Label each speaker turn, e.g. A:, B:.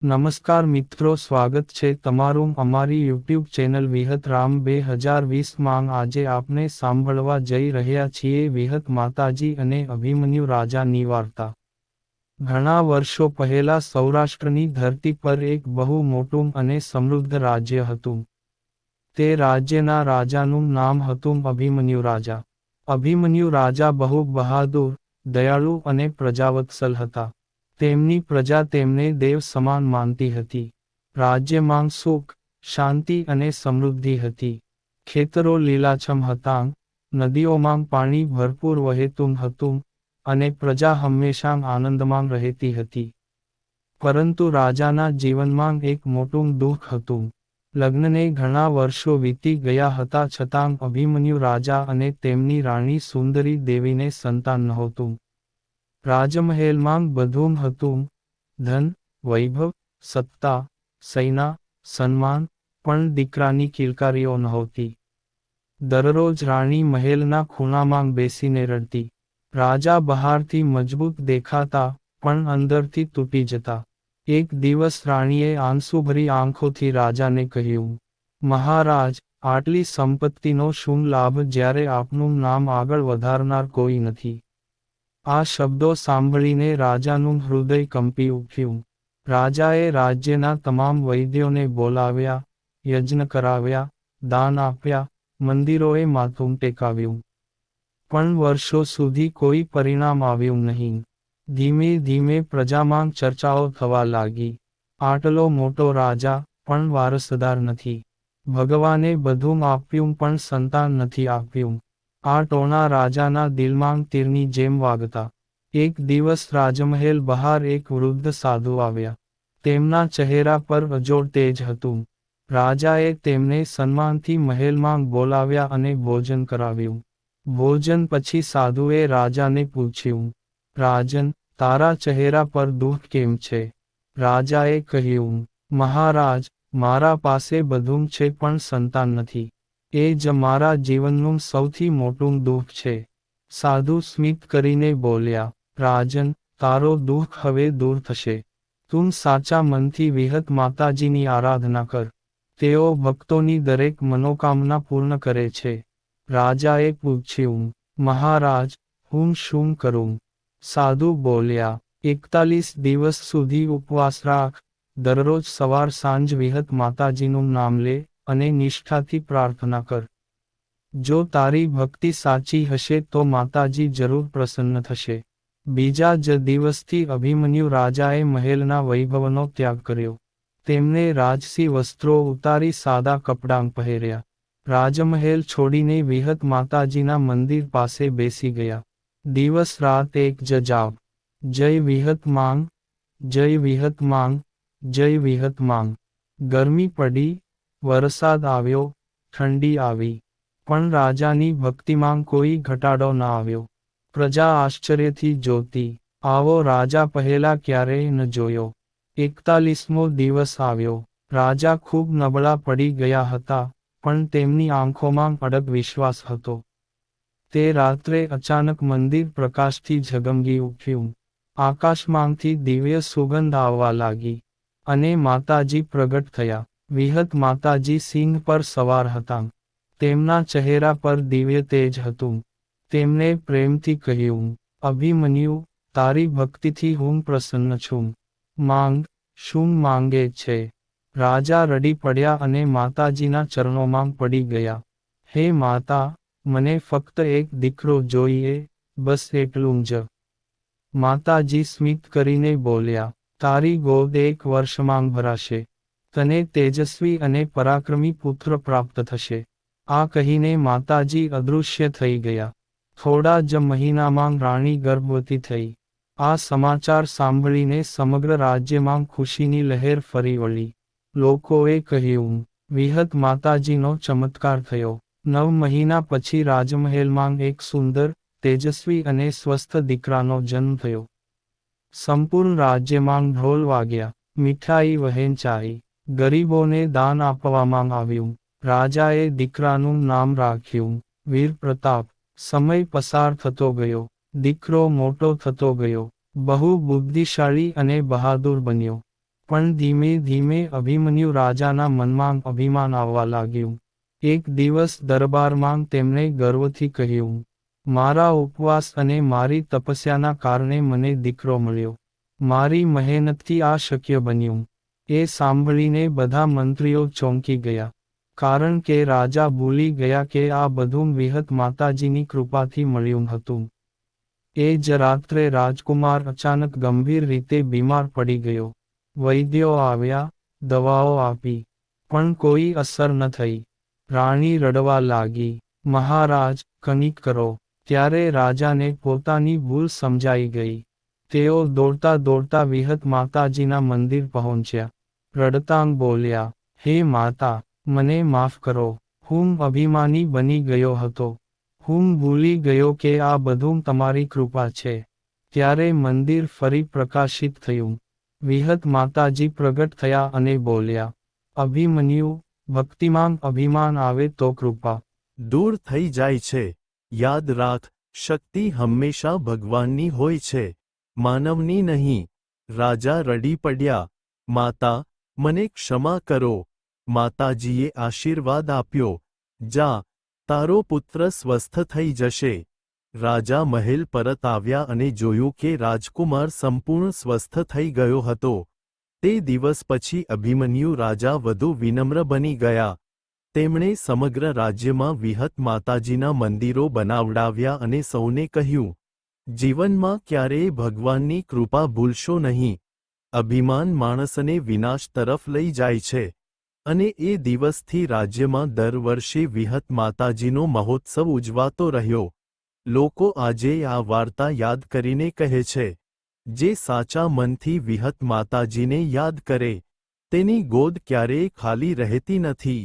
A: નમસ્કાર મિત્રો, સ્વાગત છે તમારું અમારી યુટ્યુબ ચેનલ વિહત રામ 2020 માં। આજે આપણે સાંભળવા જઈ રહ્યા છીએ વિહત માતાજી અને અભિમન્યુ રાજાની વાર્તા। ઘણા વર્ષો પહેલા સૌરાષ્ટ્રની ધરતી પર એક બહુ મોટું અને સમૃદ્ધ રાજ્ય હતું। તે રાજ્યના રાજાનું નામ હતું અભિમન્યુ રાજા। અભિમન્યુ રાજા બહુ બહાદુર, દયાળુ અને પ્રજાવત્સલ હતા। તેમની પ્રજા તેમને દેવ સમાન માનતી હતી। રાજ્યમાં સુખ, શાંતિ અને સમૃદ્ધિ હતી। ખેતરો લીલાછમ હતાં, નદીઓમાં પાણી ભરપૂર વહેતું હતું, અને પ્રજા હંમેશા આનંદમાં રહેતી હતી। પરંતુ રાજાના જીવનમાં એક મોટું દુઃખ હતું। લગ્નને ઘણા વર્ષો વીતી ગયા હતા છતાં અભિમન્યુ રાજા અને તેમની રાણી સુંદરી દેવીને સંતાન નહોતું। રાજમહેલમાં બધું હતું, ધન, વૈભવ, સત્તા, સૈના, સન્માન, પણ દીકરાની કિલકારીઓ નહોતી। દરરોજ રાણી મહેલના ખૂણામાં બેસીને રડતી। રાજા બહારથી મજબૂત દેખાતા, પણ અંદરથી તૂટી જતા। એક દિવસ રાણીએ આંસુભરી આંખોથી રાજાને કહ્યું, મહારાજ, આટલી સંપત્તિનો શું લાભ જ્યારે આપનું નામ આગળ વધારનાર કોઈ નથી? આ શબ્દો સાંભળીને રાજાનું હૃદય કંપી ઉઠ્યું। રાજાએ રાજ્યના તમામ વૈદ્યોને બોલાવ્યા, યજ્ઞ કરાવ્યા, દાન આપ્યા, મંદિરોએ માથું ટેકાવ્યું। પણ વર્ષો સુધી કોઈ પરિણામ આવ્યું નહીં। ધીમે ધીમે પ્રજામાં ચર્ચાઓ થવા લાગી, આટલો મોટો રાજા, પણ વારસદાર નથી। ભગવાને બધું આપ્યું પણ સંતાન નથી આપ્યું। આ ટોણા રાજાના દિલમાં તીરની જેમ વાગતા। એક દિવસ રાજમહેલ બહાર એક વૃદ્ધ સાધુ આવ્યા। તેમના ચહેરા પર અજોડ તેજ હતું। રાજાએ તેમને સન્માનથી મહેલમાં બોલાવ્યા અને ભોજન કરાવ્યું। ભોજન પછી સાધુએ રાજાને પૂછ્યું, રાજન, તારા ચહેરા પર દુઃખ કેમ છે? રાજાએ કહ્યું, મહારાજ, મારા પાસે બધું છે પણ સંતાન નથી। એ જ મારા જીવનનું સૌથી મોટું દુઃખ છે। સાધુ સ્મિત કરીને બોલ્યા, રાજન, તારો દુઃખ હવે દૂર થશે। તું સાચા મનથી વિહત માતાજીની આરાધના કર। તેઓ ભક્તોની દરેક મનોકામના પૂર્ણ કરે છે। રાજાએ પૂછ્યું, મહારાજ, હું શું કરું? સાધુ બોલ્યા, 41 દિવસ સુધી ઉપવાસ રાખ, દરરોજ સવાર સાંજ વિહત માતાજીનું નામ લે, અને નિષ્ઠાથી પ્રાર્થના કર। જો તારી ભક્તિ સાચી હશે તો માતાજી જરૂર પ્રસન્ન થશે। બીજા જ દિવસથી અભિમન્યુ રાજાએ મહેલના વૈભવનો ત્યાગ કર્યો। તેમને રાજસી વસ્ત્રો ઉતારી સાદા કપડાં પહેર્યા। રાજમહેલ છોડીને વિહત માતાજીના મંદિર પાસે બેસી ગયા। દિવસ રાત એક જ જાપ, જય વિહત માંગ, જય વિહત માંગ, જય વિહત માંગ। ગરમી પડી, વરસાદ આવ્યો, ઠંડી આવી, પણ રાજાની ભક્તિમાં કોઈ ઘટાડો ન આવ્યો। પ્રજા આશ્ચર્યથી જોતી, આવો રાજા પહેલા ક્યારેય ન જોયો। 41મો દિવસ આવ્યો। રાજા ખૂબ નબળા પડી ગયા હતા, પણ તેમની આંખોમાં અડગ વિશ્વાસ હતો। તે રાત્રે અચાનક મંદિર પ્રકાશથી ઝગમગી ઉઠ્યું। આકાશમાંથી દિવ્ય સુગંધ આવવા લાગી, અને માતાજી પ્રગટ થયા। વિહત માતાજી સિંહ પર સવાર હતાં। તેમના ચહેરા પર દિવ્ય તેજ હતું। તેમણે પ્રેમથી કહ્યું, અભિમન્યુ, તારી ભક્તિથી હું પ્રસન્ન છું। માંગ, શું માંગે છે? રાજા રડી પડ્યા અને માતાજીના ચરણોમાં પડી ગયા। હે માતા, મને ફક્ત એક દીકરો જોઈએ, બસ એટલું જ। માતાજી સ્મિત કરીને બોલ્યા, તારી ગોદ 1 વર્ષમાં ભરાશે। તને તેજસ્વી અને પરાક્રમી પુત્ર પ્રાપ્ત થશે। આ કહીને માતાજી અદૃશ્ય થઈ ગયા। થોડા જ મહિનામાં રાણી ગર્ભવતી થઈ। આ સમાચાર સાંભળીને સમગ્ર રાજ્યમાં ખુશીની લહેર ફરી વળી। લોકોએ કહ્યું, વિહત માતાજીનો ચમત્કાર થયો। 9 મહિના પછી રાજમહેલમાં એક સુંદર, તેજસ્વી અને સ્વસ્થ દીકરાનો જન્મ થયો। સંપૂર્ણ રાજ્યમાં ઢોલ વાગ્યા, મીઠાઈ વહેંચાઈ, ગરીબોને દાન આપવામાં આવ્યું। રાજાએ દીકરાનું નામ રાખ્યું, વીર પ્રતાપ। સમય પસાર થતો ગયો, દીકરો મોટો થતો ગયો, બહુ બુદ્ધિશાળી અને બહાદુર બન્યો। પણ ધીમે ધીમે અભિમન્યુ રાજાના મનમાં અભિમાન આવવા લાગ્યું. એક દિવસ દરબારમાં તેમણે ગર્વથી કહ્યું, મારા ઉપવાસ અને મારી તપસ્યાના કારણે મને દીકરો મળ્યો. મારી મહેનતથી આ શક્ય બન્યું. એ સાંભળીને બધા મંત્રીઓ ચોંકી ગયા, કારણ કે રાજા ભૂલી ગયા કે આ બધું વિહત માતાજીની કૃપાથી મળ્યું હતું. એ જ રાત્રે રાજકુમાર અચાનક ગંભીર રીતે બીમાર પડી ગયો. વૈદ્યો આવ્યા, દવાઓ આપી, પણ કોઈ અસર ન થઈ. રાણી રડવા લાગી, મહારાજ, કંઈક કરો. ત્યારે રાજાને પોતાની ભૂલ સમજાઈ ગઈ. તેઓ દોડતા દોડતા વિહત માતાજીના મંદિર પહોંચ્યા. રડતાંગ બોલ્યા, હે માતા, મને માફ કરો. હું અભિમાની બની ગયો હતો. હું ભૂલી ગયો કે આ બધું તમારી કૃપા છે. ત્યારે મંદિર ફરી પ્રકાશિત થયું. વિહત માતાજી પ્રગટ થયા અને બોલ્યા, અભિમન્યુ, ભક્તિમાં અભિમાન આવે તો કૃપા
B: દૂર થઈ જાય છે. યાદ રાખ, શક્તિ હંમેશા ભગવાનની હોય છે, માનવની નહીં. રાજા રડી પડ્યા, માતા, મને ક્ષમા કરો. માતાજીએ આશીર્વાદ આપ્યો, જા, તારો પુત્ર સ્વસ્થ થઈ જશે. રાજા મહેલ પરત આવ્યા અને જોયું કે રાજકુમાર સંપૂર્ણ સ્વસ્થ થઈ ગયો હતો. તે દિવસ પછી અભિમન્યુ રાજા વધુ વિનમ્ર બની ગયા. તેમણે સમગ્ર રાજ્યમાં વિહત માતાજીના મંદિરો બનાવડાવ્યા અને સૌને કહ્યું, જીવનમાં ક્યારેય ભગવાનની કૃપા ભૂલશો નહીં. અભિમાન માણસને વિનાશ તરફ લઈ જાય છે. અને એ દિવસથી રાજ્યમાં દર વર્ષે વિહત માતાજીનો મહોત્સવ ઉજવાતો રહ્યો. લોકો આજે આ વાર્તા યાદ કરીને કહે છે, જે સાચા મનથી વિહત માતાજીને યાદ કરે, તેની ગોદ ક્યારેય ખાલી રહેતી નથી.